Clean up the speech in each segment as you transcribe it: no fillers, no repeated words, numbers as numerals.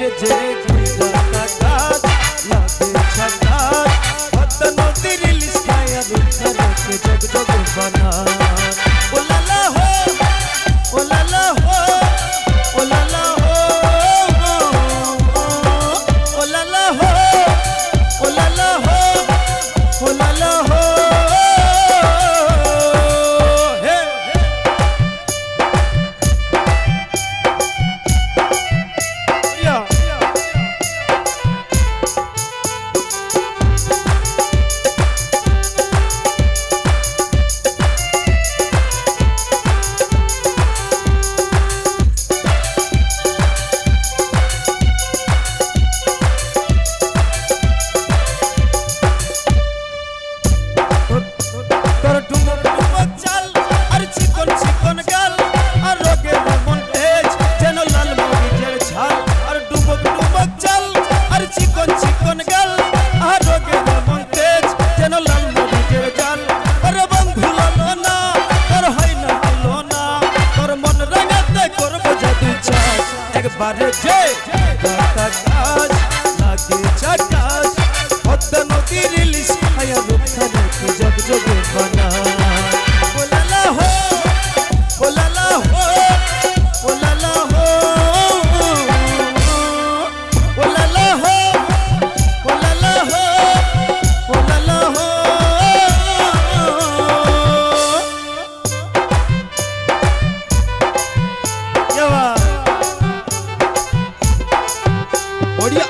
একবারে যে কাজ লাগে ছাকাত পদ্মা নদীর ইলিশ খায়া রূপসারকে জগ জগ বানা ও লালা হো ও লালা হো ও লালা হো ও লালা হো ও লালা হো ও লালা হো একবারে যে কাজ লাগে ছাকাত পদ্মা নদীর ইলিশ খায়া রূপসারকে জগ জগ বানা ও লালা হো ও লালা হো ও লালা হো ও লালা হো ও লালা হো ও লালা হো बढ़िया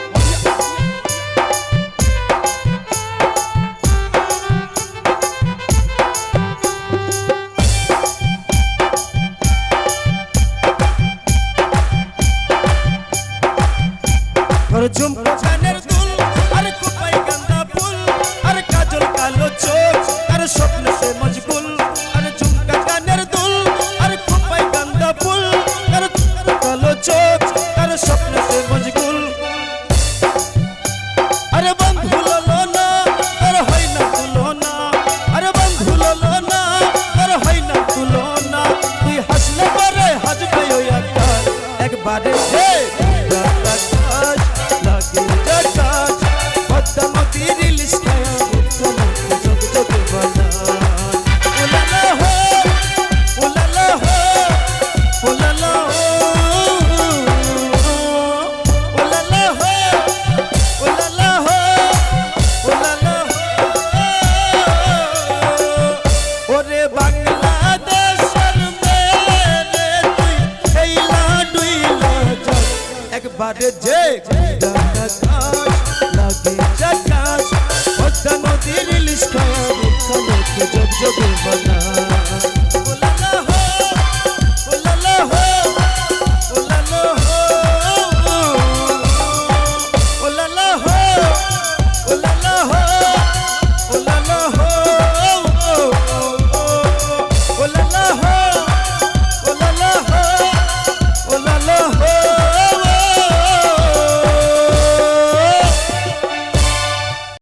और झुमका कानेर दुल अरे कुपाई गंदा फूल अरे काजल कालो चोच अरे स्वप्न से मजबूल अरे झुमका कानेर दुल अरे कुपाई गंदा फूल अरे कालो चोच अरे स्वप्न से मजबूल अरे बंधु ललोना अरे होई ना तुलोना अरे बंधु ललोना अरे होई ना तुलोना तुई हंसले परे हंसबे ओ यार एक बारे से লাগে ছাকাত পদ্মা নদীর ইলিশ খায়া রূপসারকে জগ জগ বানা ও লালা হো ও লালা হো ও লালা হো ও লালা হো ও লালা হো ও লালা হো ওরে বাংলাদেশের মেরে তুই এইলা ডুইলা যা একবারে যে কাজ লাগে